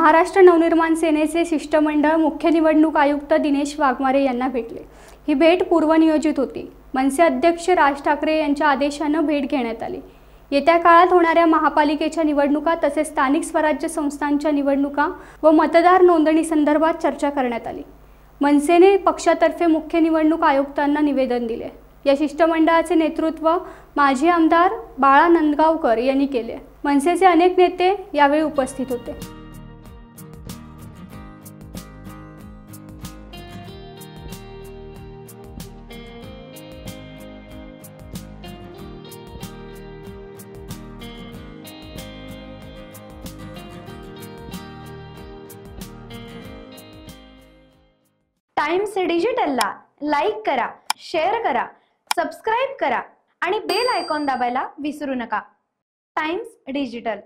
महाराष्ट्र नवनिर्माण सेनेचे शिष्टमंडळ मुख्य निवडणूक आयुक्त दिनेश वाघमारे यांना भेटले। ही भेट पूर्वनियोजित होती। मनसे अध्यक्ष राज ठाकरे यांच्या आदेशाने भेट घेण्यात आली। येत्या काळात होणाऱ्या महापालिकेच्या निवडणुका तसेच स्थानिक स्वराज्य संस्थांच्या निवडणुका व मतदार नोंदणी संदर्भात चर्चा करण्यात आली। मनसेने पक्षातर्फे मुख्य निवडणूक आयुक्तांना निवेदन दिले। या शिष्टमंडळाचे नेतृत्व माजी आमदार बाळा नंदगावकर यांनी केले। मनसेचे अनेक नेते यावेळी उपस्थित होते। टाइम्स डिजिटलला लाईक करा, शेअर करा, सबस्क्राइब करा आणि बेल आयकॉन दाबायला विसरू नका। Times digital.